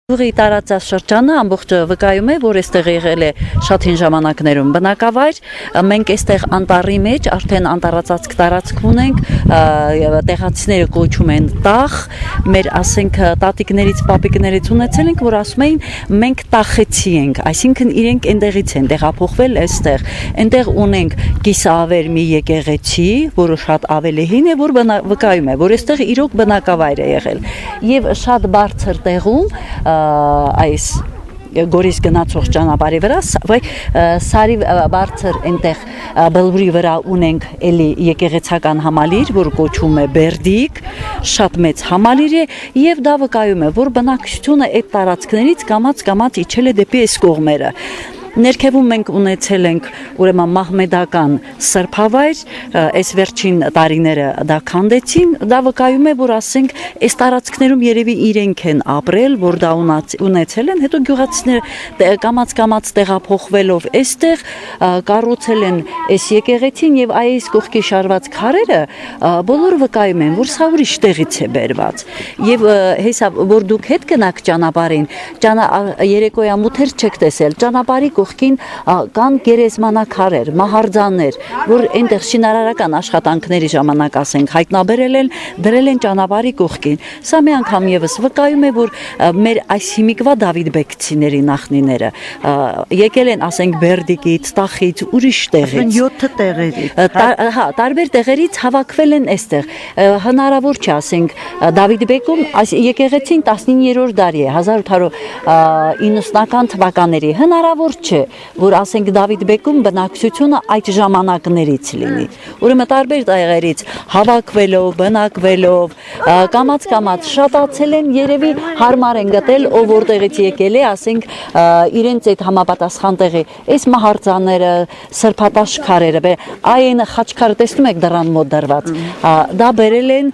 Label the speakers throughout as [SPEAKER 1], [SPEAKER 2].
[SPEAKER 1] Ուղի տարածաշրջանը ամբողջ վկայում է, որ այստեղ եղել է շատ հին ժամանակներում բնակավայր, մենք այստեղ անտառի մեջ արդեն անտառածածկ տարածք ունենք, տեղացիները կոչում են տախ, մեր ասենք տատիկներից, պապիկներից ունեցել ենք, որ ասում էին մենք տախեցի ենք, այսինքն իրենք այնտեղից են տեղափոխվել այստեղ, այնտեղ ունենք կիսավեր մի եկեղեցի, որը շատ ավելի հին է, որ վկայում է, որ այստեղ իրոք բնակավայր է եղել, եւ շատ բարձր տեղում այս Գորիս գնացող ճանապարհի վրա, սարի բարձր այնտեղ բլուրի վրա ունենք էլի եկեղեցական համալիր, որ կոչվում է Բերդիկ, շատ մեծ համալիր է եւ դա վկայում է, որ բնակչությունը այդ տարածքներից կամաց իջել է դեպի այս կողմերը։ Ներքևում մենք ունեցել ենք ուրեմն մահմեդական սրբավայր, այս վերջին տարիները դա քանդեցին, դա վկայում է, որ ասենք այս տարածքներում երևի իրենք են ապրել, որ դա ունեցել են, հետո գյուղացիները կամաց տեղափոխվելով այստեղ կառուցել են այս եկեղեցին եւ այս կողքի շարված քարերը բոլոր վկայում են, որ սա ուրիշ տեղից է բերված։ Եվ հեսա որ դուք հետ գնաք ճանապարհին, երեկոյան մութեր չեք տեսել, ճանապարհի կողքին կան գերեզմանակարեր, մահարձաններ, որ այնտեղ շինարարական աշխատանքների ժամանակ ասենք հայտնաբերել են, դրել են ճանապարհի կողքին։ Սա մի անգամ եւս վկայում է, որ մեր այս հիմիկվա Դավիթ Բեկցիների նախնիները եկել են, ասենք Բերդիկից, Տախից, ուրիշ տեղից։ 7 տեղերից։ Հա, տարբեր տեղերից հավաքվել են այստեղ։ Հնարավոր չէ, ասենք Դավիթ Բեկում այս եկեղեցին 19-րդ դարի է, 1890-ական թվականների։ Հնարավոր չէ, որ ասենք Դավիթ Բեկում բնակչությունը այդ ժամանակներից լինի։ Ուրեմն տարբեր տեղերից հավաքվելով, բնակվելով, կամաց շատացել են, երևի հարմար են գտել, ով որտեղից եկել է, ասենք իրենց այդ համապատասխան տեղի, այս մահարձանները, սրբատաշ քարերը, այն խաչքարը տեսնում եք դռան մոտ դրված, դա բերել են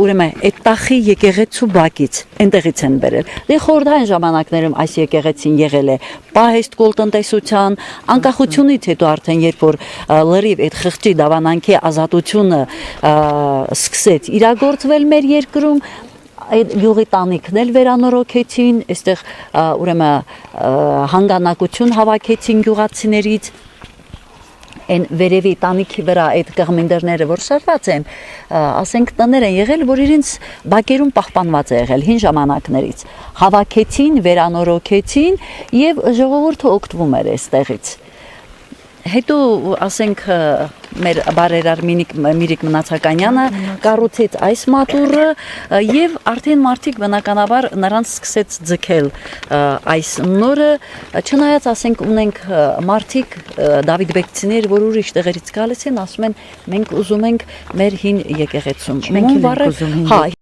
[SPEAKER 1] ուրեմն այդ տախի եկեղեցու բակից, այնտեղից են բերել։ Դե խորհրդային ժամանակներում այս եկեղեցին եղել է պահեստ տնտեսության, անկախությունից հետո արդեն երբ որ լրիվ այդ խղճի դավանանքի ազատությունը սկսեց իրագործվել մեր երկրում, այդ գյուղի տանիքն էլ վերանորոգեցին, այստեղ ուրեմն հանգանակություն հավաքեցին գյուղացիներից, այն վերևի տանիքի վրա այդ կղմինդրները որ շարված են, ասենք տներ են եղել, որ իրենց բակերում պահպանված է եղել հին ժամանակներից, հավաքեցին, վերանորոգեցին եւ ժողովուրդը օգտվում էր այստեղից։ Հետո ասենք մեր բարերար Միրիկ Մնացականյանը կառուցեց այս մատուռը եւ արդեն մարդիկ բնականաբար նրանց սկսեց ձգել այս նորը, չնայած ասենք ունենք մարդիկ Դավիթ Բեկցիներ, որ ուրիշ տեղերից գալիս են, ասում են մենք ուզում ենք մեր հին եկեղեցում։ Մենք ուզում ենք։